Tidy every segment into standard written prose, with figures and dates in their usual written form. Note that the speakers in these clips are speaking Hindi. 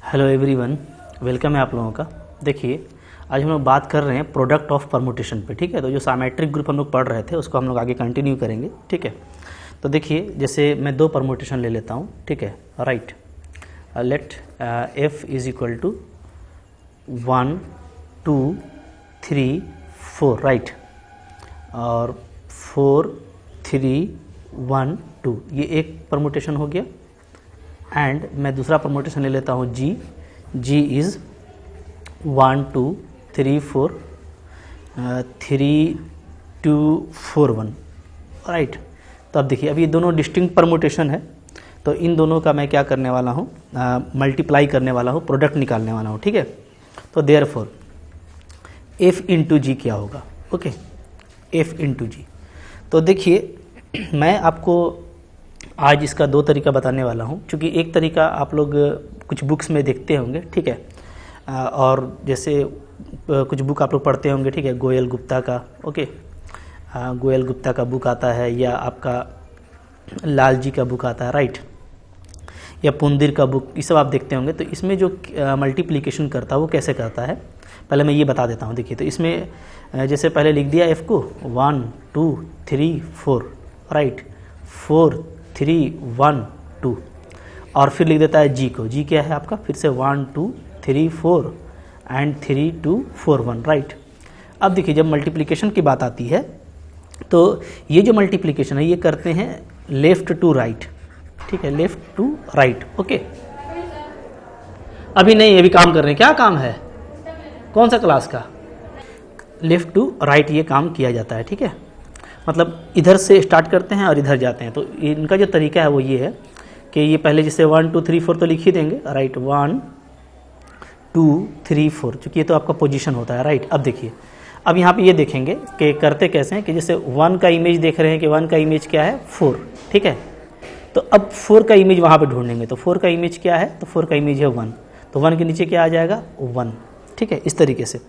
हेलो एवरीवन, वेलकम है आप लोगों का। देखिए, आज हम लोग बात कर रहे हैं प्रोडक्ट ऑफ परमुटेशन पे। ठीक है, तो जो साइमेट्रिक ग्रुप हम लोग पढ़ रहे थे उसको हम लोग आगे कंटिन्यू करेंगे। ठीक है, तो देखिए, जैसे मैं दो परमुटेशन ले लेता हूँ। ठीक है, right, let F is equal to 1 2 3 4, right, और 4 3 1 2, ये एक परमुटेशन हो गया। एंड मैं दूसरा परमुटेशन ले लेता हूँ जी इज़ 1 2 3 4 3 2 4 1, राइट। तो अब देखिए, अब ये दोनों डिस्टिंक्ट परमुटेशन है, तो इन दोनों का मैं क्या करने वाला हूँ, मल्टीप्लाई करने वाला हूँ, प्रोडक्ट निकालने वाला हूँ। ठीक है, तो देयरफॉर एफ इंटू जी क्या होगा, ओके, एफ इंटू जी। तो देखिए, मैं आपको आज इसका दो तरीका बताने वाला हूँ, क्योंकि एक तरीका आप लोग कुछ बुक्स में देखते होंगे। ठीक है, और जैसे कुछ बुक आप लोग पढ़ते होंगे। ठीक है, गोयल गुप्ता का, ओके, गोयल गुप्ता का बुक आता है, या आपका लाल जी का बुक आता है, राइट, या पुंदिर का बुक, ये सब आप देखते होंगे। तो इसमें जो मल्टीप्लिकेशन करता है वो कैसे करता है, पहले मैं ये बता देता हूँ। देखिए, तो इसमें जैसे पहले लिख दिया एफ को 1 2 3 4, राइट, 4 3 1 2, और फिर लिख देता है जी को। जी क्या है आपका, फिर से 1 2 3 4 एंड 3 2 4 1, राइट। अब देखिए, जब मल्टीप्लिकेशन की बात आती है तो ये जो मल्टीप्लिकेशन है ये करते हैं लेफ़्ट टू राइट। ठीक है, लेफ़्ट टू राइट, ओके। अभी नहीं, अभी काम कर रहे हैं। क्या काम है, कौन सा क्लास का? लेफ़्ट टू राइट ये काम किया जाता है। ठीक है, मतलब इधर से स्टार्ट करते हैं और इधर जाते हैं। तो इनका जो तरीका है वो ये है कि ये पहले जैसे 1 2 3 4 तो लिख ही देंगे, राइट, 1 2 3 4, चूँकि ये तो आपका पोजीशन होता है, राइट। अब देखिए, अब यहाँ पे ये देखेंगे कि करते कैसे हैं कि जैसे 1 का इमेज देख रहे हैं कि 1 का इमेज क्या है, 4। ठीक है, तो अब 4 का इमेज वहाँ पे ढूंढेंगे। तो 4 का इमेज क्या है, तो 4 का इमेज है 1, तो 1 के नीचे क्या आ जाएगा, 1। ठीक है, इस तरीके से,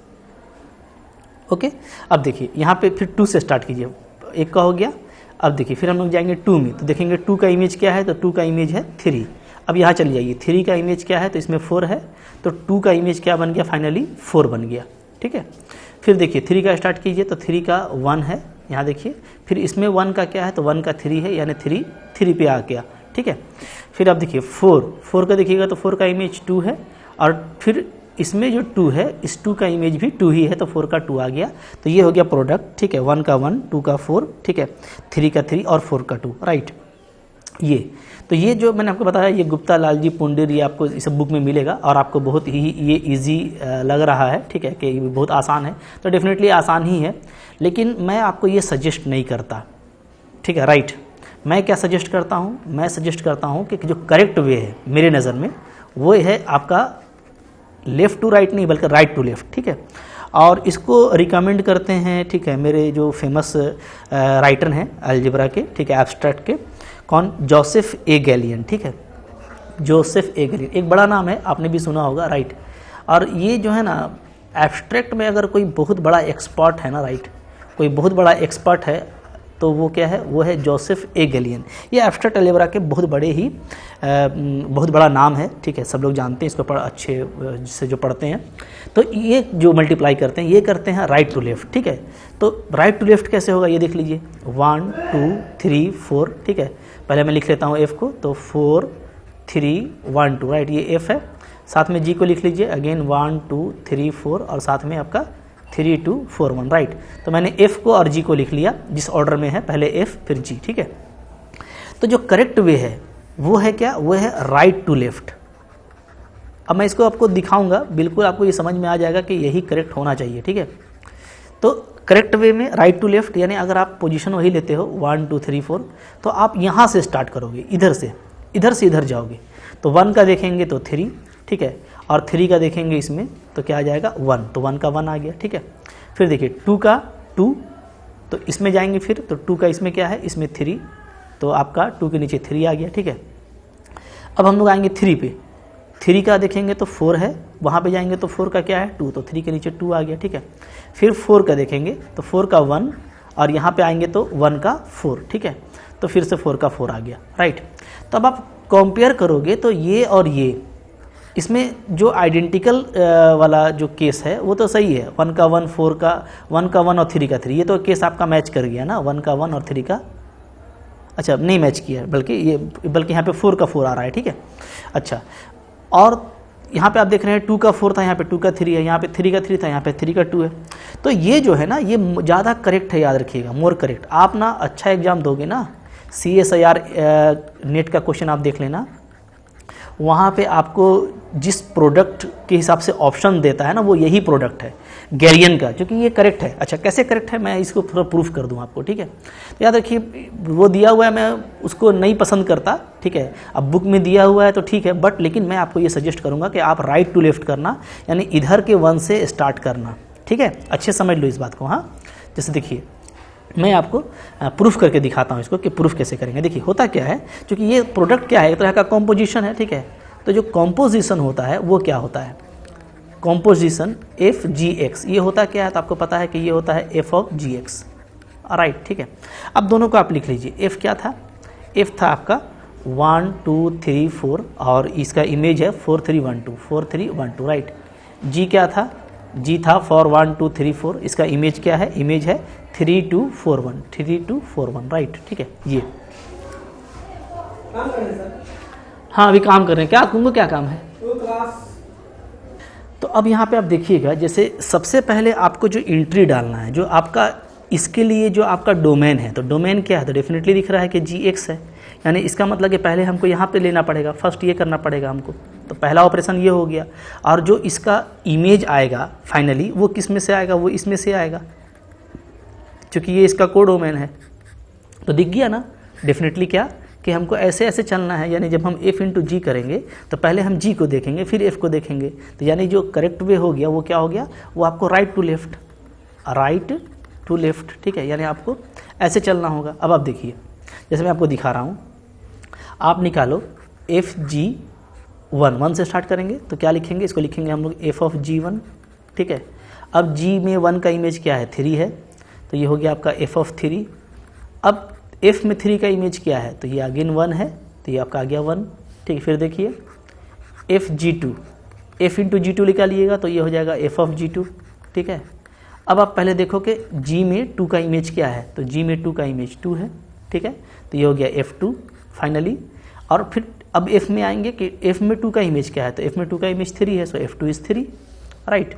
ओके। अब देखिए, यहाँ पे फिर 2 से स्टार्ट कीजिए, एक का हो गया। अब देखिए, फिर हम लोग जाएंगे 2 में, तो देखेंगे 2 का इमेज क्या है, तो 2 का इमेज है 3। अब यहाँ चली जाइए, 3 का इमेज क्या है, तो इसमें 4 है, तो 2 का इमेज क्या बन गया, फाइनली 4 बन गया। ठीक है, फिर देखिए 3 का स्टार्ट कीजिए, तो 3 का 1 है, यहाँ देखिए, फिर इसमें 1 का क्या है, तो 1 का 3 है, यानी 3 पे आ गया। ठीक है, फिर अब देखिए 4 का देखिएगा तो 4 का इमेज 2 है, और फिर इसमें जो 2 है, इस 2 का इमेज भी 2 ही है, तो 4 का 2 आ गया। तो ये हो गया प्रोडक्ट। ठीक है, 1 का 1, 2 का 4, ठीक है, 3 का 3 और 4 का 2, राइट। ये तो ये जो मैंने आपको बताया, ये गुप्ता, लालजी, पुंडिर, ये आपको इस बुक में मिलेगा, और आपको बहुत ही ये इजी लग रहा है। ठीक है, कि ये बहुत आसान है, तो डेफिनेटली आसान ही है, लेकिन मैं आपको ये सजेस्ट नहीं करता। ठीक है, राइट। मैं क्या सजेस्ट करता हूँ, मैं सजेस्ट करता हूँ कि जो करेक्ट वे है मेरे नज़र में, वो है आपका लेफ़्ट टू राइट नहीं, बल्कि राइट टू लेफ़्ट। ठीक है, और इसको रिकमेंड करते हैं, ठीक है, मेरे जो फेमस राइटर हैं अलजेब्रा के, ठीक है, एब्स्ट्रैक्ट के, कौन, जोसेफ ए गैलियन। ठीक है, जोसेफ ए गैलियन एक बड़ा नाम है, आपने भी सुना होगा, राइट। और ये जो है ना, एब्स्ट्रैक्ट में अगर कोई बहुत बड़ा एक्सपर्ट है ना, राइट, कोई बहुत बड़ा एक्सपर्ट है, तो वो क्या है, वो है जोसेफ ए गैलियन। ये एब्स्ट्रैक्ट अलजेब्रा के बहुत बहुत बड़ा नाम है। ठीक है, सब लोग जानते हैं इसको, अच्छे जिससे जो पढ़ते हैं। तो ये जो मल्टीप्लाई करते हैं, ये करते हैं राइट टू लेफ़्ट। ठीक है, तो राइट टू लेफ़्ट कैसे होगा, ये देख लीजिए, 1 2 3 4। ठीक है, पहले मैं लिख लेता हूँ एफ़ को, तो 4 3 1 2, राइट, ये एफ़ है। साथ में जी को लिख लीजिए, अगेन 1 2 3 4, और साथ में आपका 3 2 4 1, राइट। तो मैंने एफ़ को और जी को लिख लिया जिस ऑर्डर में है, पहले एफ़ फिर जी। ठीक है, तो जो करेक्ट वे है वो है क्या, वो है राइट टू लेफ़्ट। अब मैं इसको आपको दिखाऊंगा, बिल्कुल आपको ये समझ में आ जाएगा कि यही करेक्ट होना चाहिए। ठीक है, तो करेक्ट वे में राइट टू लेफ़्ट, यानी अगर आप पोजीशन वही लेते हो 1 2 3 4, तो आप यहाँ से स्टार्ट करोगे, इधर से इधर जाओगे। तो 1 का देखेंगे तो 3, ठीक है, और 3 का देखेंगे इसमें तो क्या आ जाएगा, 1, तो 1 का 1 आ गया। ठीक है, फिर देखिए 2 का 2, तो इसमें जाएंगे फिर, तो 2 का इसमें क्या है, इसमें 3, तो आपका 2 के नीचे 3 आ गया। ठीक है, अब हम लोग आएंगे 3 पे, 3 का देखेंगे तो 4 है, वहाँ पे जाएंगे तो 4 का क्या है, 2, तो 3 के नीचे 2 आ गया। ठीक है, फिर 4 का देखेंगे तो 4 का 1, और यहाँ पे आएंगे तो 1 का 4। ठीक है, तो फिर से 4 का 4 आ गया, राइट। तो अब आप कंपेयर करोगे तो ये और ये इसमें जो आइडेंटिकल वाला जो केस है वो तो सही है, 1 का 1, 4 का 1 का 1 और 3 का 3, ये तो केस आपका मैच कर गया ना, 1 का 1 और 3 का, अच्छा नहीं मैच किया, बल्कि यहाँ पे 4 का 4 आ रहा है, ठीक है। अच्छा, और यहाँ पे आप देख रहे हैं 2 का 4 था, यहाँ पे 2 का 3 है, यहाँ पे 3 का 3 था, यहाँ पे 3 का 2 है। तो ये जो है ना ये ज़्यादा करेक्ट है, याद रखिएगा, मोर करेक्ट। आप ना अच्छा एग्जाम दोगे ना, CSIR नेट का क्वेश्चन आप देख लेना, वहाँ पे आपको जिस प्रोडक्ट के हिसाब से ऑप्शन देता है ना वो यही प्रोडक्ट है गैरियन का, क्योंकि ये करेक्ट है। अच्छा, कैसे करेक्ट है मैं इसको थोड़ा प्रूफ कर दूं आपको, ठीक है। तो याद रखिए वो दिया हुआ है, मैं उसको नहीं पसंद करता, ठीक है। अब बुक में दिया हुआ है तो ठीक है, बट लेकिन मैं आपको ये सजेस्ट करूँगा कि आप राइट टू लेफ्ट करना, यानी इधर के 1 से स्टार्ट करना, ठीक है। अच्छे समझ लो इस बात को। हाँ, जैसे देखिए मैं आपको प्रूफ करके दिखाता हूँ इसको कि प्रूफ कैसे करेंगे। देखिए होता क्या है, क्योंकि ये प्रोडक्ट क्या है, एक तरह का कॉम्पोजिशन है, ठीक है। तो जो कॉम्पोजिशन होता है वो क्या होता है, कॉम्पोजिशन FGX, ये होता क्या है तो आपको पता है कि ये होता है F(GX), राइट, ठीक है। अब दोनों को आप लिख लीजिए। F क्या था, F था आपका 1 2 3 4 और इसका इमेज है 4 3 1 2, 4 3 1 2, राइट। G क्या था, G था 4 1 2 3 4, इसका इमेज क्या है, इमेज है 3 2 4 1, 3 2 4 1, राइट, ठीक है। ये काम कर रहे हैं सर? हाँ अभी काम कर रहे हैं। क्या तुमको क्या काम है? तो क्लास। तो अब यहाँ पे आप देखिएगा, जैसे सबसे पहले आपको जो एंट्री डालना है, जो आपका इसके लिए जो आपका डोमेन है, तो डोमेन क्या है, तो डेफिनेटली दिख रहा है कि GX है, यानी इसका मतलब कि पहले हमको यहाँ पे लेना पड़ेगा, फर्स्ट ये करना पड़ेगा हमको। तो पहला ऑपरेशन ये हो गया, और जो इसका इमेज आएगा फाइनली वो किस में से आएगा, वो इसमें से आएगा, क्योंकि ये इसका कोड डोमेन है। तो दिख गया ना डेफिनेटली क्या कि हमको ऐसे ऐसे चलना है, यानी जब हम F इंटू G करेंगे तो पहले हम G को देखेंगे फिर F को देखेंगे। तो यानी जो करेक्ट वे हो गया वो क्या हो गया, वो आपको right to left, right to left, ठीक है, यानी आपको ऐसे चलना होगा। अब आप देखिए, जैसे मैं आपको दिखा रहा हूँ, आप निकालो FG1, 1 से स्टार्ट करेंगे तो क्या लिखेंगे, इसको लिखेंगे हम लोग F(G1), ठीक है। अब G में 1 का इमेज क्या है, 3 है, तो ये हो गया आपका F(3). अब F में 3 का इमेज क्या है, तो ये अगेन 1 है, तो ये आपका आ गया 1, ठीक है। फिर देखिए FG2, F इंटू G2 निकालिएगा तो ये हो जाएगा F(G2), ठीक है। अब आप पहले देखो कि G में 2 का इमेज क्या है, तो G में 2 का इमेज 2 है, ठीक है, तो ये हो गया F2 फाइनली। और फिर अब F में आएंगे कि F में 2 का इमेज क्या है, तो F में 2 का इमेज 3 है, सो F2 इज़ 3, राइट।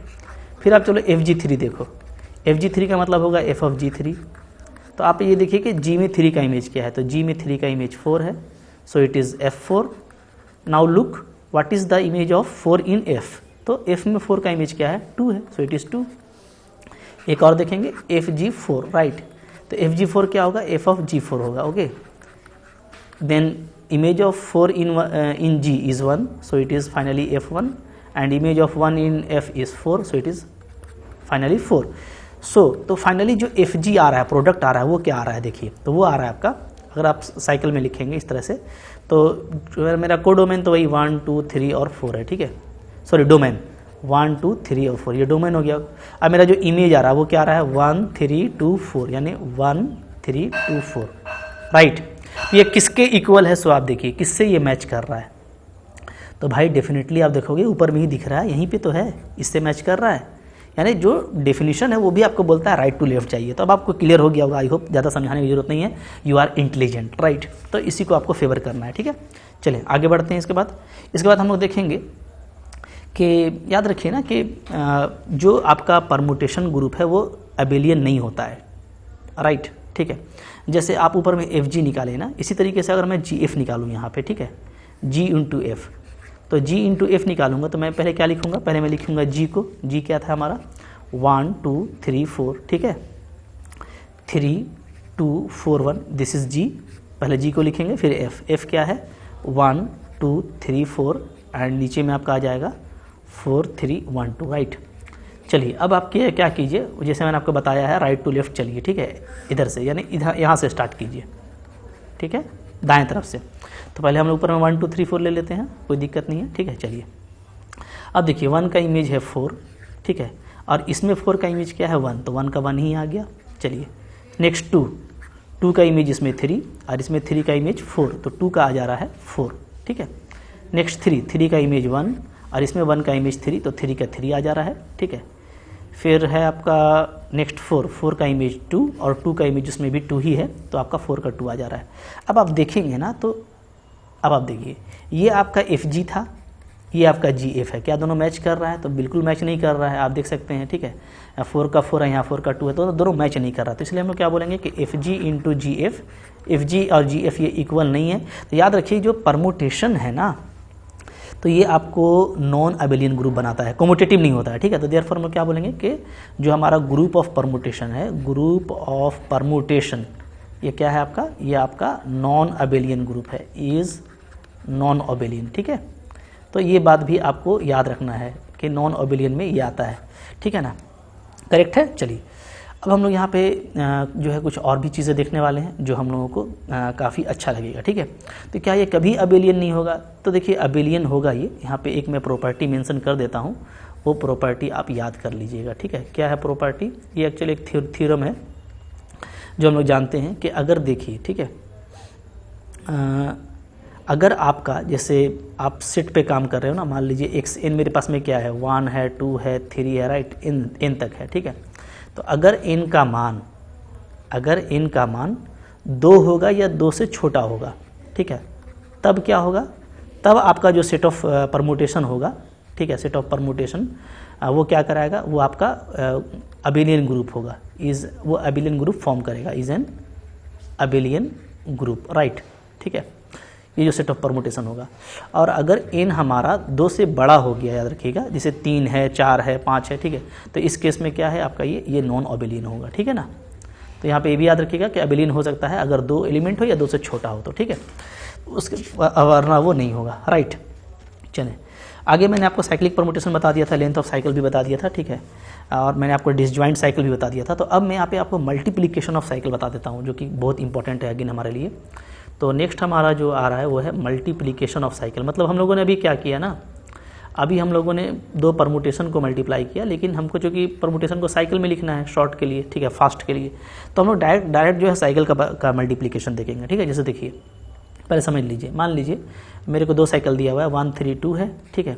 फिर आप चलो FG3 देखो, FG3 का मतलब होगा F(G3). तो आप ये देखिए कि G में 3 का इमेज क्या है, तो G में 3 का इमेज 4 है, सो it is F4। Now look what is the image of 4 in F, तो F में 4 का इमेज क्या है, 2 है, सो इट इज़ 2। एक और देखेंगे FG4, राइट, तो FG4 क्या होगा, F(G4) होगा, okay. Then image of 4 in G is 1, so it is finally F1, and image of 1 in F is 4, so it is finally 4। तो फाइनली जो FG आ रहा है, प्रोडक्ट आ रहा है, वो क्या आ रहा है देखिए, तो वो आ रहा है आपका, अगर आप साइकिल में लिखेंगे इस तरह से, तो जो मेरा को डोमेन तो वही 1 2 3 और 4 है, ठीक है, सॉरी डोमेन 1 2 3 और 4, ये डोमेन हो गया। अब मेरा जो इमेज आ रहा है वो क्या आ रहा है, 1 3 2 4, यानी 1 3 2 4, राइट। ये किसके इक्वल है, सो आप देखिए किससे ये मैच कर रहा है, तो भाई डेफिनेटली आप देखोगे ऊपर में ही दिख रहा है, यहीं पे तो है, इससे मैच कर रहा है, यानी जो डेफिनेशन है वो भी आपको बोलता है राइट टू लेफ्ट चाहिए। तो अब आपको क्लियर हो गया होगा, आई होप, ज़्यादा समझाने की जरूरत नहीं है, यू आर इंटेलिजेंट, राइट। तो इसी को आपको फेवर करना है, ठीक है। चलिए आगे बढ़ते हैं। इसके बाद हम लोग देखेंगे कि याद रखिए ना कि जो आपका परमुटेशन ग्रुप है वो अबेलियन नहीं होता है, राइट, ठीक है। जैसे आप ऊपर में FG निकाले ना, इसी तरीके से अगर मैं GF निकालूँ यहाँ पे, ठीक है, G इंटू F, तो G इंटू F निकालूंगा तो मैं पहले क्या लिखूंगा, पहले मैं लिखूंगा G को, G क्या था हमारा 1 2 3 4, ठीक है, 3 2 4 1, दिस इज़ G, पहले G को लिखेंगे, फिर F क्या है 1 2 3 4, एंड नीचे में आपका आ जाएगा 4 3 1 2, राइट। चलिए अब आप क्या कीजिए, जैसे मैंने आपको बताया है राइट टू लेफ्ट चलिए, ठीक है, इधर से, यानी इधर यहाँ से स्टार्ट कीजिए, ठीक है, दाएं तरफ से। तो पहले हम लोग ऊपर में 1 2 3 4 ले लेते हैं, कोई दिक्कत नहीं है, ठीक है। चलिए अब देखिए 1 का इमेज है 4, ठीक है, और इसमें 4 का इमेज क्या है 1, तो 1 का 1 ही आ गया। चलिए नेक्स्ट 2 का इमेज इसमें 3, और इसमें 3 का इमेज 4, तो 2 का आ जा रहा है 4, ठीक है। नेक्स्ट 3 का इमेज 1, और इसमें 1 का इमेज 3, तो 3 का 3 आ जा रहा है, ठीक है। फिर है आपका नेक्स्ट 4 का इमेज 2 और 2 का इमेज उसमें भी 2 ही है, तो आपका 4 का 2 आ जा रहा है। अब आप देखेंगे ना, तो अब आप देखिए ये आपका FG था, ये आपका GF है, क्या दोनों मैच कर रहा है? तो बिल्कुल मैच नहीं कर रहा है, आप देख सकते हैं, ठीक है। 4 का 4 है, यहाँ 4 का 2 है, तो दोनों मैच नहीं कर रहा। तो इसलिए हम लोग क्या बोलेंगे कि FG इंटू GF, FG और GF ये इक्वल नहीं है। तो याद रखिए जो परमुटेशन है ना, तो ये आपको नॉन अबेलियन ग्रुप बनाता है, कोमुटेटिव नहीं होता है, ठीक है। तो देयरफॉर हम लोग क्या बोलेंगे कि जो हमारा ग्रुप ऑफ परमुटेशन है, ग्रुप ऑफ परमुटेशन, ये क्या है आपका? ये आपका नॉन अबेलियन ग्रुप है, इज़ नॉन अबेलियन, ठीक है। तो ये बात भी आपको याद रखना है कि नॉन अबेलियन में ये आता है, ठीक है ना, करेक्ट है। चलिए अब हम लोग यहाँ पे जो है कुछ और भी चीज़ें देखने वाले हैं जो हम लोगों को काफ़ी अच्छा लगेगा, ठीक है। तो क्या ये कभी अबेलियन नहीं होगा? तो देखिए अबेलियन होगा ये। यहाँ पे एक मैं प्रॉपर्टी मेंशन कर देता हूँ, वो प्रॉपर्टी आप याद कर लीजिएगा, ठीक है। क्या है प्रॉपर्टी? ये एक्चुअली एक थ्योरम है जो हम लोग जानते हैं कि अगर देखिए, ठीक है, अगर आपका जैसे आप सेट पे काम कर रहे हो ना, मान लीजिए एक्स एन मेरे पास में क्या है, 1 है, 2 है, 3 है, राइट, एन तक है, ठीक है। तो अगर एन का मान 2 होगा या 2 से छोटा होगा, ठीक है, तब क्या होगा? तब आपका जो सेट ऑफ परमुटेशन होगा, ठीक है, सेट ऑफ परमुटेशन वो क्या कराएगा? वो आपका अबेलियन ग्रुप होगा, वो अबेलियन ग्रुप फॉर्म करेगा, is an abelian group, right, ठीक है। ये जो सेट ऑफ परमुटेशन होगा। और अगर एन हमारा 2 से बड़ा हो गया, याद रखिएगा, जैसे 3 है, 4 है, 5 है, ठीक है, तो इस केस में क्या है आपका? ये नॉन अबेलियन होगा, ठीक है ना। तो यहाँ पे ये भी याद रखिएगा कि अबेलियन हो सकता है अगर 2 एलिमेंट हो या 2 से छोटा हो, तो ठीक है, उसके वरना वो नहीं होगा, राइट। चलें आगे, मैंने आपको साइक्लिक परमुटेशन बता दिया था, लेंथ ऑफ साइकिल भी बता दिया था, ठीक है, और मैंने आपको डिसजॉइंट साइकिल भी बता दिया था। तो अब मैं यहाँ पे आपको मल्टीप्लिकेशन ऑफ साइकिल बता देता हूँ, जो कि बहुत इंपॉर्टेंट है अगेन हमारे लिए। तो नेक्स्ट हमारा जो आ रहा है वो है मल्टीप्लिकेशन ऑफ साइकिल। मतलब हम लोगों ने अभी क्या किया ना, अभी हम लोगों ने 2 परमुटेशन को मल्टीप्लाई किया, लेकिन हमको जो कि परमुटेशन को साइकिल में लिखना है शॉर्ट के लिए, ठीक है, फास्ट के लिए, तो हम लोग डायरेक्ट जो है साइकिल का मल्टीप्लिकेशन देखेंगे, ठीक है। जैसे देखिए, पहले समझ लीजिए, मान लीजिए मेरे को 2 साइकिल दिया हुआ है, 1 3 2 है, ठीक है,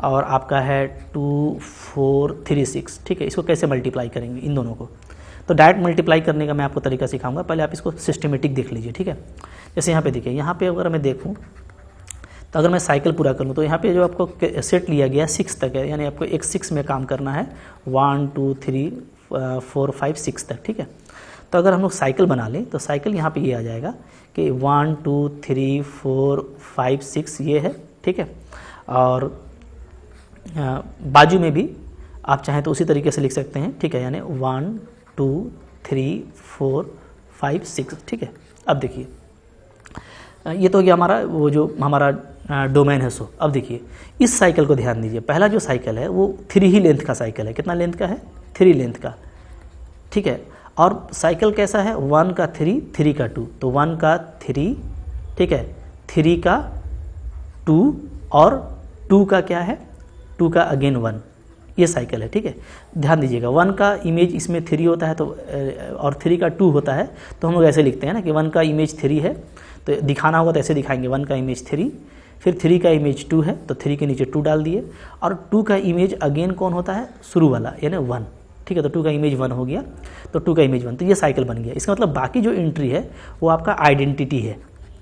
और आपका है 2 4 3 6, ठीक है। इसको कैसे मल्टीप्लाई करेंगे इन दोनों को? तो डायरेक्ट मल्टीप्लाई करने का मैं आपको तरीका सिखाऊंगा, पहले आप इसको सिस्टमेटिक देख लीजिए, ठीक है। जैसे यहाँ पे देखिए, यहाँ पे अगर मैं देखूँ तो अगर मैं साइकिल पूरा करूँ तो यहाँ पे जो आपको सेट लिया गया है 6 तक है, यानी आपको एक 6 में काम करना है, 1 2 3 4 5 6 तक, ठीक है। तो अगर हम लोग साइकिल बना लें तो साइकिल यहाँ पे ये आ जाएगा कि 1 2 3 4 5 6 ये है, ठीक है। और बाजू में भी आप चाहें तो उसी तरीके से लिख सकते हैं, ठीक है, यानी 1 2 3 4 5 6, ठीक है। अब देखिए, ये तो हो गया हमारा वो जो हमारा डोमेन है। सो अब देखिए इस साइकिल को ध्यान दीजिए, पहला जो साइकिल है वो 3 ही लेंथ का साइकिल है। कितना लेंथ का है? 3 लेंथ का, ठीक है। और साइकिल कैसा है? 1 का 3 3 का 2, तो 1 का 3, ठीक है, 3 का 2 और 2 का क्या है? 2 का अगेन 1, ये साइकिल है, ठीक है। ध्यान दीजिएगा, 1 का इमेज इसमें 3 होता है तो और 3 का 2 होता है, तो हम लोग ऐसे लिखते हैं ना कि 1 का इमेज 3 है, तो दिखाना होगा तो ऐसे दिखाएंगे, 1 का इमेज 3, फिर 3 का इमेज 2 है तो 3 के नीचे 2 डाल दिए, और 2 का इमेज अगेन कौन होता है? शुरू वाला, यानी 1, ठीक है। तो 2 का इमेज 1 हो गया, तो 2 का इमेज 1, तो ये साइकिल बन गया। इसका मतलब बाकी जो एंट्री है वो आपका आइडेंटिटी है,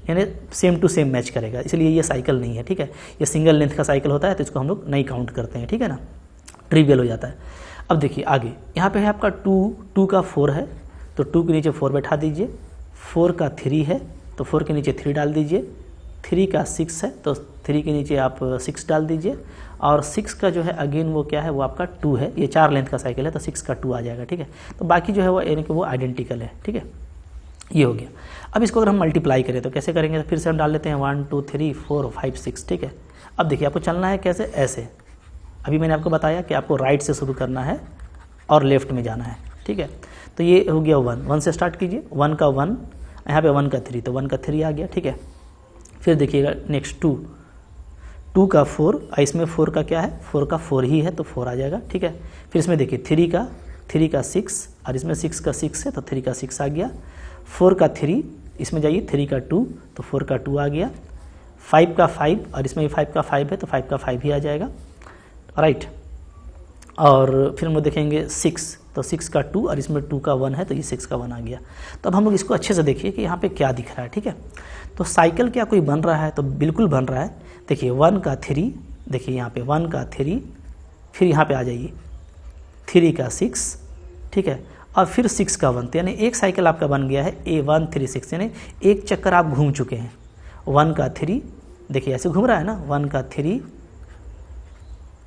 यानी सेम टू सेम मैच करेगा, इसलिए ये साइकिल नहीं है, ठीक है। ये सिंगल लेंथ का साइकिल होता है तो इसको हम लोग नहीं काउंट करते हैं, ठीक है ना, ट्रिवियल हो जाता है। अब देखिए आगे, यहाँ पे है आपका 2 का 4 है, तो 2 के नीचे 4 बैठा दीजिए, 4 का 3 है तो 4 के नीचे 3 डाल दीजिए, 3 का 6 है तो 3 के नीचे आप 6 डाल दीजिए, और 6 का जो है अगेन वो क्या है? वो आपका 2 है। ये 4 लेंथ का साइकिल है तो 6 का 2 आ जाएगा, ठीक है। तो बाकी जो है वो यानी कि वो आइडेंटिकल है, ठीक है। ये हो गया। अब इसको अगर हम मल्टीप्लाई करें तो कैसे करेंगे? तो फिर से हम डाल लेते हैं 1 2 3 4 5 6, ठीक है। अब देखिए आपको चलना है कैसे? ऐसे। अभी मैंने आपको बताया कि आपको राइट से शुरू करना है और लेफ्ट में जाना है, ठीक है। तो ये हो गया 1 से स्टार्ट कीजिए, 1 का 1, यहाँ पे 1 का 3, तो 1 का 3 आ गया, ठीक है। फिर देखिएगा नेक्स्ट 2 का 4, इसमें 4 का क्या है? 4 का 4 ही है तो 4 आ जाएगा, ठीक है। फिर इसमें देखिए 3 का 6, और इसमें 6 का 6 है तो 3 का 6 आ गया। 4 का 3, इसमें जाइए 3 का 2 तो 4 का 2 आ गया। 5 का 5, और इसमें भी 5 का 5 है तो 5 का 5 ही आ जाएगा, राइट। और फिर हम लोग देखेंगे 6, तो 6 का 2 और इसमें 2 का 1 है, तो ये 6 का 1 आ गया। तो अब हम लोग इसको अच्छे से देखिए कि यहाँ पे क्या दिख रहा है, ठीक है। तो साइकिल क्या कोई बन रहा है, तो बिल्कुल बन रहा है। देखिए 1 का 3, देखिए यहाँ पे 1 का 3, फिर यहाँ पे आ जाइए 3 का 6, ठीक है, और फिर 6 का 1, तो यानी एक साइकिल आपका बन गया है A1 3 6, यानी एक चक्कर आप घूम चुके हैं। 1 का 3, देखिए ऐसे घूम रहा है ना, 1 का 3,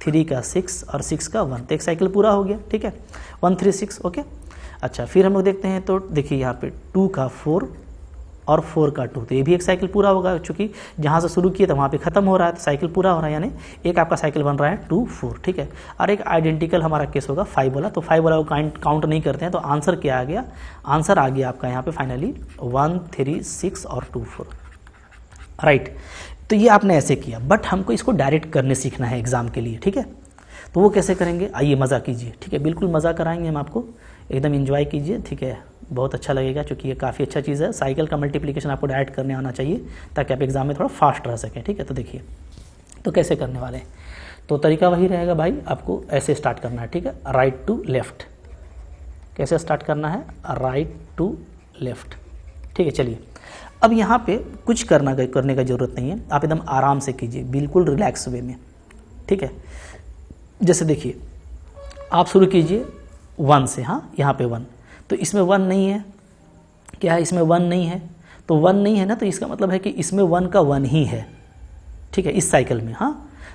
3 का 6 और 6 का 1, तो एक साइकिल पूरा हो गया, ठीक है, 1 3 6, ओके। अच्छा, फिर हम लोग देखते हैं, तो देखिए यहाँ पे 2 का 4 और 4 का 2, तो ये भी एक साइकिल पूरा होगा, क्योंकि जहाँ से शुरू किए तो वहाँ पे ख़त्म हो रहा है, तो साइकिल पूरा हो रहा है, यानी एक आपका साइकिल बन रहा है 2 4, ठीक है। और एक आइडेंटिकल हमारा केस होगा 5 वाला, तो 5 वाला को काउंट नहीं करते हैं, तो आंसर क्या आ गया, आंसर आ गया आपका यहाँ पे फाइनली 1 3 6 और 2 4, राइट। तो ये आपने ऐसे किया, बट हमको इसको डायरेक्ट करने सीखना है एग्ज़ाम के लिए, ठीक है। तो वो कैसे करेंगे, आइए मज़ा कीजिए, ठीक है, बिल्कुल मज़ा कराएंगे हम आपको, एकदम एंजॉय कीजिए, ठीक है, बहुत अच्छा लगेगा, क्योंकि ये काफ़ी अच्छा चीज़ है। साइकिल का मल्टीप्लिकेशन आपको डायरेक्ट करने आना चाहिए, ताकि आप एग्ज़ाम में थोड़ा फास्ट रह सकें, ठीक है। तो देखिए, तो कैसे करने वाले हैं, तो तरीका वही रहेगा भाई, आपको ऐसे स्टार्ट करना है, ठीक है, राइट टू लेफ़्ट। कैसे स्टार्ट करना है, राइट टू लेफ़्ट, ठीक है। चलिए, अब यहाँ पे कुछ करने का ज़रूरत नहीं है, आप एकदम आराम से कीजिए, बिल्कुल रिलैक्स वे में, ठीक है। जैसे देखिए, आप शुरू कीजिए 1 से, हाँ, यहाँ पे 1, तो इसमें 1 नहीं है, क्या है, इसमें 1 नहीं है, तो 1 नहीं है ना, तो इसका मतलब है कि इसमें 1 का 1 ही है, ठीक है, इस साइकिल में, हाँ।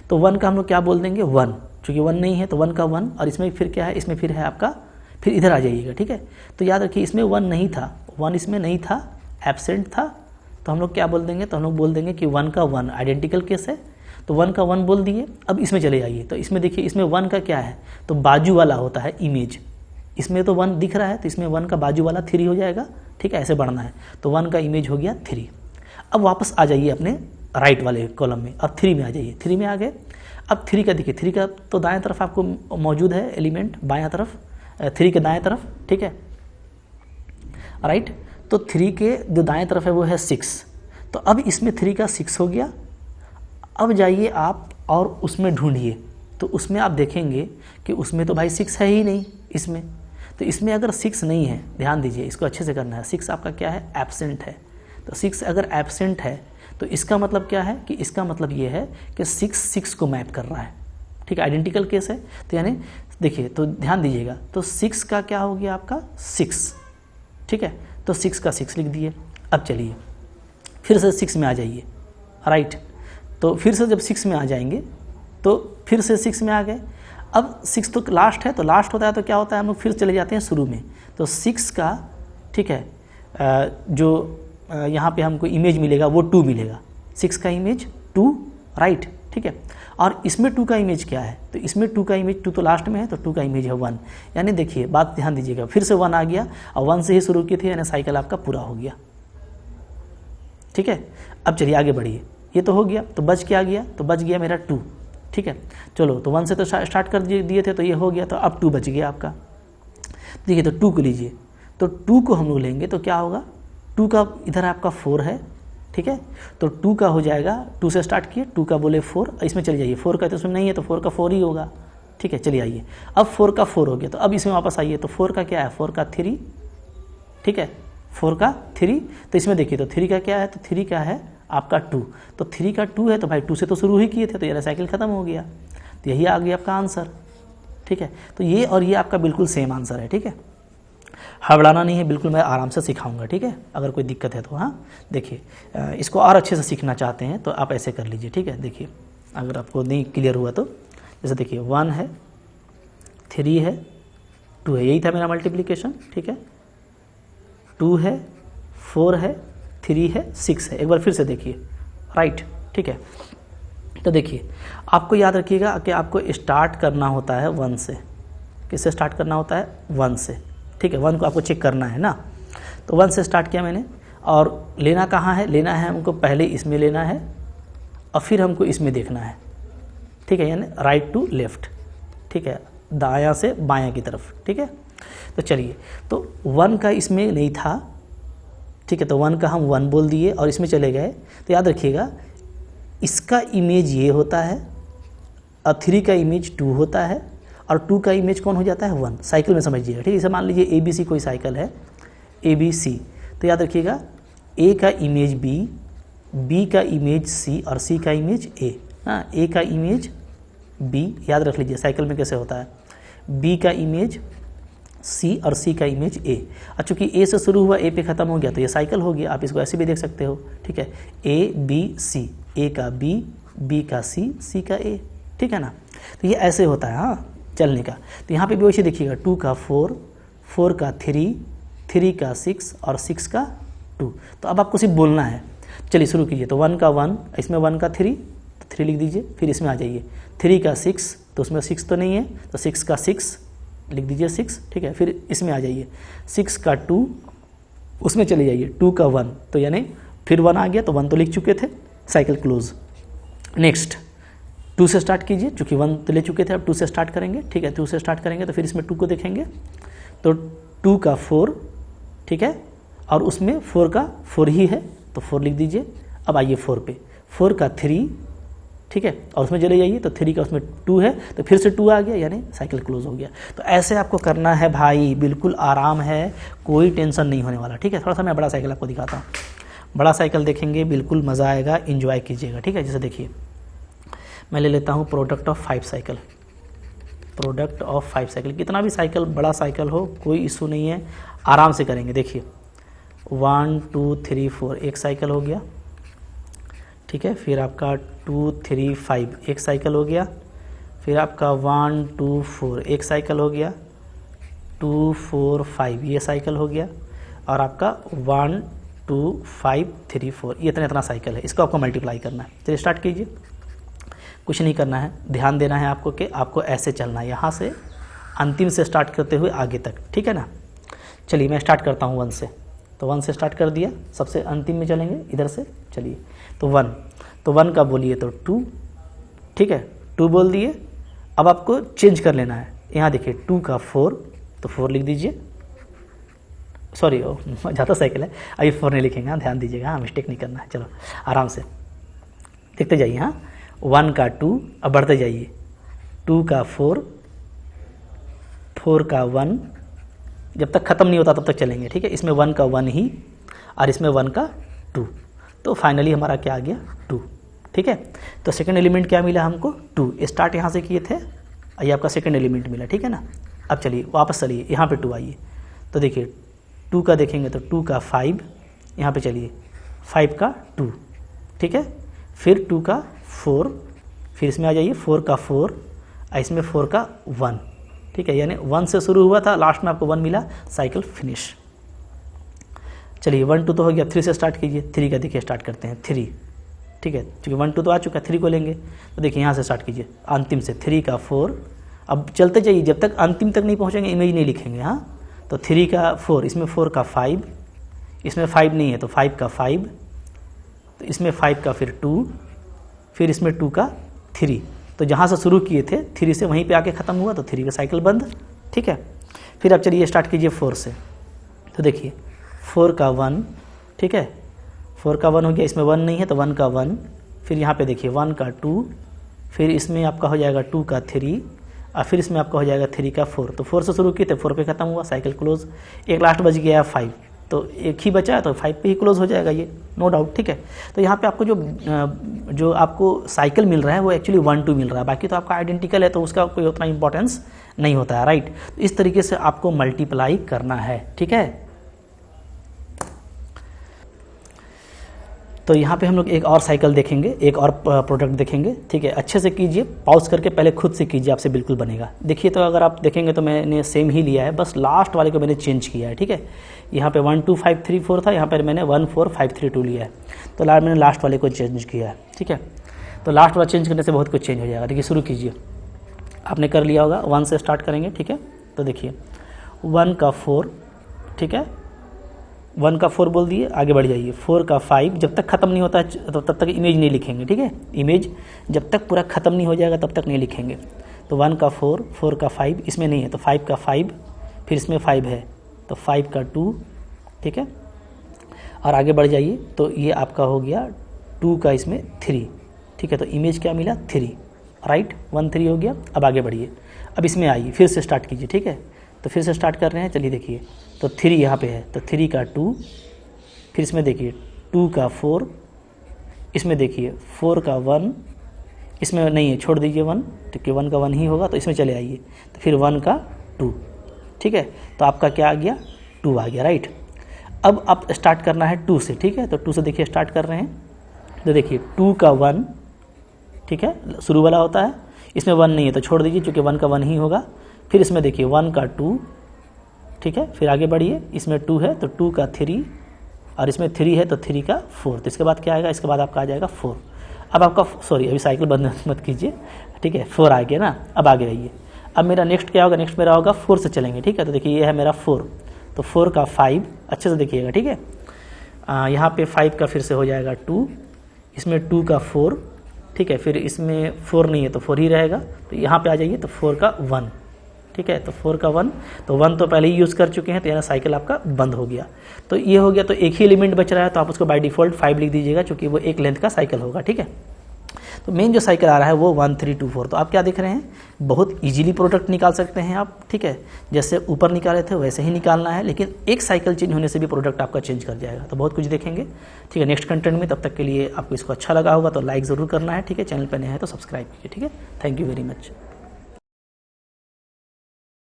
तो 1 का हम लोग क्या बोल देंगे, 1, चूँकि 1 नहीं है तो 1 का 1, और इसमें फिर क्या है, इसमें फिर है आपका, फिर इधर आ जाइएगा, ठीक है। तो याद रखिए, इसमें 1 नहीं था, 1 इसमें नहीं था, एब्सेंट था, तो हम लोग क्या बोल देंगे, तो हम लोग बोल देंगे कि 1 का 1 आइडेंटिकल केस है, तो 1 का 1 बोल दिए। अब इसमें चले जाइए, तो इसमें देखिए, इसमें 1 का क्या है, तो बाजू वाला होता है इमेज, इसमें तो 1 दिख रहा है, तो इसमें 1 का बाजू वाला 3 हो जाएगा, ठीक है, ऐसे बढ़ना है, तो 1 का इमेज हो गया 3। अब वापस आ जाइए अपने राइट वाले कॉलम में, अब 3 में आ जाइए, 3 में आ गए। अब 3 का देखिए, 3 का तो दाएं तरफ आपको मौजूद है एलिमेंट, बायां तरफ, 3 के दाएं तरफ, ठीक है, राइट। तो 3 के जो दाएं तरफ है वो है 6, तो अब इसमें 3 का 6 हो गया। अब जाइए आप और उसमें ढूंढिए, तो उसमें आप देखेंगे कि उसमें तो भाई 6 है ही नहीं इसमें, तो इसमें अगर 6 नहीं है, ध्यान दीजिए, इसको अच्छे से करना है, 6 आपका क्या है, एब्सेंट है। तो 6 अगर एब्सेंट है, तो इसका मतलब क्या है, कि इसका मतलब ये है कि 6 को मैप कर रहा है, ठीक है, आइडेंटिकल केस है। तो यानी देखिए, तो ध्यान दीजिएगा, तो 6 का क्या हो गया आपका 6, ठीक है, तो 6 का 6 लिख दिए। अब चलिए फिर से 6 में आ जाइए, राइट। तो फिर से जब 6 में आ जाएंगे, तो फिर से 6 में आ गए। अब 6 तो लास्ट है, तो लास्ट होता है तो क्या होता है, हम लोग फिर चले जाते हैं शुरू में, तो 6 का, ठीक है, जो यहाँ पे हमको इमेज मिलेगा वो 2 मिलेगा, 6 का इमेज 2, राइट, ठीक है। और इसमें 2 का इमेज क्या है, तो इसमें 2 का इमेज, 2 तो लास्ट में है, तो 2 का इमेज है 1, यानी देखिए बात ध्यान दीजिएगा, फिर से 1 आ गया, और 1 से ही शुरू किए थे, यानी साइकिल आपका पूरा हो गया, ठीक है। अब चलिए आगे बढ़िए, ये तो हो गया, तो बच क्या गया, तो बच गया मेरा 2, ठीक है। चलो, तो 1 से तो स्टार्ट कर दिए थे, तो ये हो गया, तो अब 2 बच गया आपका। देखिए, तो 2 को लीजिए, तो 2 को हम लोग लेंगे तो क्या होगा, 2 का इधर आपका 4 है, ठीक है, तो 2 का हो जाएगा, 2 से स्टार्ट किए, 2 का बोले 4, इसमें चले जाइए, 4 का तो इसमें नहीं है, तो 4 का 4 ही होगा, ठीक है। चलिए आइए, अब 4 का 4 हो गया, तो अब इसमें वापस आइए, तो 4 का क्या है, 4 का 3, ठीक है, 4 का 3, तो इसमें देखिए, तो 3 का क्या है, तो 3 का है आपका 2, तो 3 का 2 है, तो भाई 2 से तो शुरू ही किए थे, तो ये साइकिल ख़त्म हो गया, तो यही आ गया आपका आंसर, ठीक है। तो ये और ये आपका बिल्कुल सेम आंसर है, ठीक है, हड़बड़ाना नहीं है, बिल्कुल मैं आराम से सिखाऊंगा, ठीक है, अगर कोई दिक्कत है तो। हाँ, देखिए, इसको और अच्छे से सीखना चाहते हैं तो आप ऐसे कर लीजिए, ठीक है। देखिए, अगर आपको नहीं क्लियर हुआ तो जैसे देखिए, 1 है, 3 है, 2 है, यही था मेरा मल्टीप्लिकेशन, ठीक है, 2 है, 4 है, 3 है, 6 है, एक बार फिर से देखिए, राइट, ठीक है। तो देखिए, आपको याद रखिएगा कि आपको स्टार्ट करना होता है 1 से, किससे स्टार्ट करना होता है, 1 से, ठीक है, 1 को आपको चेक करना है ना, तो 1 से स्टार्ट किया मैंने, और लेना कहाँ है, लेना है हमको पहले इसमें लेना है, और फिर हमको इसमें देखना है, ठीक है, यानी राइट टू लेफ़्ट, ठीक है, दायां से बायां की तरफ, ठीक है। तो चलिए, तो 1 का इसमें नहीं था, ठीक है, तो 1 का हम 1 बोल दिए और इसमें चले गए, तो याद रखिएगा इसका इमेज ये होता है, 3 का इमेज 2 होता है और 2 का इमेज कौन हो जाता है 1, साइकिल में समझिएगा, ठीक है। इसे मान लीजिए ABC कोई साइकिल है ABC, तो याद रखिएगा A का इमेज B का इमेज C और C का इमेज A। हाँ, A का इमेज B, याद रख लीजिए साइकिल में कैसे होता है, B का इमेज C और C का इमेज A। और चूँकि A से शुरू हुआ A पे ख़त्म हो गया तो ये साइकिल हो गया, आप इसको ऐसे भी देख सकते हो, ठीक है। A B C, A का B का C का A, ठीक है ना। तो ये ऐसे होता है हाँ चलने का। तो यहाँ पे भी वैसे देखिएगा 2 का 4 का 3 का 6 और 6 का 2। तो अब आपको सिर्फ बोलना है। चलिए शुरू कीजिए। तो 1 का 1, इसमें 1 का 3 तो 3 लिख दीजिए, फिर इसमें आ जाइए 3 का 6 तो उसमें 6 तो नहीं है तो 6 का 6 लिख दीजिए 6, ठीक है। फिर इसमें आ जाइए 6 का 2, उसमें चले जाइए 2 का 1 तो यानी फिर 1 आ गया तो 1 तो लिख चुके थे, साइकिल क्लोज। नेक्स्ट 2 से स्टार्ट कीजिए, चूँकि 1 तो ले चुके थे, अब 2 से स्टार्ट करेंगे, ठीक है। 2 से स्टार्ट करेंगे तो फिर इसमें 2 को देखेंगे तो 2 का 4, ठीक है, और उसमें 4 का 4 ही है तो 4 लिख दीजिए। अब आइए 4 पे, 4 का 3, ठीक है, और उसमें चले जाइए तो 3 का उसमें 2 है तो फिर से 2 आ गया यानी साइकिल क्लोज हो गया। तो ऐसे आपको करना है भाई, बिल्कुल आराम है, कोई टेंशन नहीं होने वाला, ठीक है। थोड़ा सा मैं बड़ा साइकिल आपको दिखाता हूँ, बड़ा साइकिल देखेंगे बिल्कुल मज़ा आएगा, इन्जॉय कीजिएगा, ठीक है। जैसे देखिए मैं ले लेता हूँ product of 5 cycle, product of 5 cycle, कितना भी साइकिल बड़ा साइकिल हो कोई इशू नहीं है, आराम से करेंगे। देखिए 1 2 3 4 एक साइकिल हो गया, ठीक है। फिर आपका 2 3 5 एक साइकिल हो गया, फिर आपका 1 2 4 एक साइकिल हो गया, 2 4 5 ये साइकिल हो गया, और आपका 1 2 5 3 4 ये इतना साइकिल है। इसको आपको मल्टीप्लाई करना है। चलिए स्टार्ट कीजिए। कुछ नहीं करना है, ध्यान देना है आपको कि आपको ऐसे चलना है, यहाँ से अंतिम से स्टार्ट करते हुए आगे तक, ठीक है ना। चलिए मैं स्टार्ट करता हूँ 1 से, तो 1 से स्टार्ट कर दिया, सबसे अंतिम में चलेंगे इधर से, चलिए। तो 1, तो 1 का बोलिए तो 2, ठीक है, 2 बोल दिए। अब आपको चेंज कर लेना है, यहाँ देखिए 2 का 4 तो 4 लिख दीजिए, सॉरी ज़्यादा साइकिल है, अभी 4 नहीं लिखेंगे, हाँ ध्यान दीजिएगा, हाँ मिस्टेक नहीं करना है। चलो आराम से देखते जाइए। हाँ 1 का 2, अब बढ़ते जाइए 2 का 4 का 1, जब तक ख़त्म नहीं होता तब तक चलेंगे, ठीक है। इसमें 1 का 1 ही और इसमें 1 का 2, तो फाइनली हमारा क्या आ गया 2, ठीक है। तो सेकंड एलिमेंट क्या मिला हमको 2, स्टार्ट यहाँ से किए थे, ये आपका सेकंड एलिमेंट मिला, ठीक है ना। अब चलिए वापस चलिए यहाँ पे 2 आइए, तो देखिए 2 का देखेंगे तो 2 का 5, यहाँ पे चलिए 5 का 2, ठीक है। फिर 2 का 4, फिर इसमें आ जाइए 4 का 4, इसमें 4 का 1, ठीक है, यानी 1 से शुरू हुआ था, लास्ट में आपको 1 मिला, साइकिल फिनिश। चलिए 1 2 तो हो गया, 3 से स्टार्ट कीजिए। 3 का देखिए स्टार्ट करते हैं 3, ठीक है, क्योंकि 1 2 तो आ चुका है, 3 को लेंगे तो देखिए यहाँ से स्टार्ट कीजिए अंतिम से 3 का 4। अब चलते जाइए, जब तक अंतिम तक नहीं पहुँचेंगे इमेज नहीं लिखेंगे। हाँ तो 3 का 4, इसमें 4 का 5, इसमें 5 नहीं है तो 5 का 5, तो इसमें 5 का फिर 2, फिर इसमें 2 का 3, तो जहाँ से शुरू किए थे 3 से वहीं पे आके ख़त्म हुआ तो 3 का साइकिल बंद, ठीक है। फिर अब चलिए स्टार्ट कीजिए 4 से, तो देखिए 4 का 1, ठीक है, 4 का 1 हो गया, इसमें 1 नहीं है तो 1 का 1, फिर यहाँ पे देखिए 1 का 2, फिर इसमें आपका हो जाएगा 2 का 3, और फिर इसमें आपका हो जाएगा 3 का 4, तो 4 से शुरू किए थे 4 पे ख़त्म हुआ, साइकिल क्लोज। एक लास्ट बच गया 5, तो एक ही बचा तो 5 पे ही क्लोज हो जाएगा ये, नो डाउट, ठीक है। तो यहाँ पे आपको जो आपको साइकिल मिल रहा है वो एक्चुअली 1 2 मिल रहा है, बाकी तो आपका आइडेंटिकल है तो उसका कोई उतना इंपॉर्टेंस नहीं होता है, राइट। तो इस तरीके से आपको मल्टीप्लाई करना है, ठीक है। तो यहाँ पे हम लोग एक और साइकिल देखेंगे, एक और प्रोडक्ट देखेंगे, ठीक है। अच्छे से कीजिए, पॉज करके पहले खुद से कीजिए, आपसे बिल्कुल बनेगा। देखिए तो अगर आप देखेंगे तो मैंने सेम ही लिया है, बस लास्ट वाले को मैंने चेंज किया है, ठीक है। यहाँ पे 1 2 5 3 4 था, यहाँ पर मैंने 1 4 5 3 2 लिया है, तो मैंने लास्ट वाले को चेंज किया है, ठीक है। तो लास्ट वाला चेंज करने से बहुत कुछ चेंज हो जाएगा। देखिए शुरू कीजिए, आपने कर लिया होगा, 1 से स्टार्ट करेंगे, ठीक है। तो देखिए 1 का 4, ठीक है, 1 का 4 बोल दिए, आगे बढ़ जाइए 4 का 5, जब तक ख़त्म नहीं होता है तो तब तक इमेज नहीं लिखेंगे, ठीक है। इमेज जब तक पूरा ख़त्म नहीं हो जाएगा तब तक नहीं लिखेंगे। तो 1 का 4, 4 का 5, इसमें नहीं है तो 5 का 5, फिर इसमें 5 है तो 5 का 2, ठीक है, और आगे बढ़ जाइए तो ये आपका हो गया 2 का इसमें 3, ठीक है। तो इमेज क्या मिला 3, राइट 1 3 हो गया। अब आगे बढ़िए, अब इसमें आइए, फिर से स्टार्ट कीजिए, ठीक है। तो फिर से स्टार्ट कर रहे हैं, चलिए देखिए, तो 3 यहाँ पे है, तो 3 का 2, फिर इसमें देखिए 2 का 4, इसमें देखिए 4 का 1, इसमें नहीं है, छोड़ दीजिए 1, क्योंकि 1 का 1 ही होगा, तो इसमें चले आइए, तो फिर 1 का 2, ठीक है। तो आपका क्या आ गया, 2 आ गया, राइट। अब आप स्टार्ट करना है 2 से, ठीक है। तो 2 से देखिए स्टार्ट कर रहे हैं, तो देखिए 2 का 1, ठीक है, शुरू वाला होता है, इसमें 1 नहीं है तो छोड़ दीजिए, क्योंकि 1 का 1 ही होगा। फिर इसमें देखिए 1 का 2, ठीक है, फिर आगे बढ़िए, इसमें 2 है तो 2 का 3, और इसमें 3 है तो 3 का 4, तो इसके बाद क्या आएगा, इसके बाद आपका आ जाएगा 4। अब आपका, सॉरी अभी साइकिल बंद मत कीजिए, ठीक है, 4 आ गया ना। अब आगे आइए, अब मेरा नेक्स्ट क्या होगा, नेक्स्ट मेरा होगा 4 से चलेंगे, ठीक है। तो देखिए ये है मेरा 4, तो 4 का 5, अच्छे से देखिएगा, ठीक है। यहाँ पे 5 का फिर से हो जाएगा 2, इसमें 2 का 4, ठीक है, फिर इसमें 4 नहीं है तो 4 ही रहेगा, तो यहाँ पे आ जाइए, तो 4 का 1, ठीक है, तो 4 का 1, तो 1 तो पहले ही यूज़ कर चुके हैं, तो यानी साइकिल आपका बंद हो गया। तो ये हो गया, तो एक ही एलिमेंट बच रहा है, तो आप उसको बाय डिफ़ॉल्ट 5 लिख दीजिएगा, क्योंकि वो एक लेंथ का साइकिल होगा, ठीक है। तो मेन जो साइकिल आ रहा है वो 1 3 2 4। तो आप क्या देख रहे हैं, बहुत इजीली प्रोडक्ट निकाल सकते हैं आप, ठीक है। जैसे ऊपर निकाले थे वैसे ही निकालना है, लेकिन एक साइकिल चेंज होने से भी प्रोडक्ट आपका चेंज कर जाएगा। तो बहुत कुछ देखेंगे, ठीक है, नेक्स्ट कंटेंट में। तब तक के लिए आपको इसको अच्छा लगा होगा तो लाइक ज़रूर करना है, ठीक है। चैनल पर नया है तो सब्सक्राइब कीजिए, ठीक है। Thank you very much.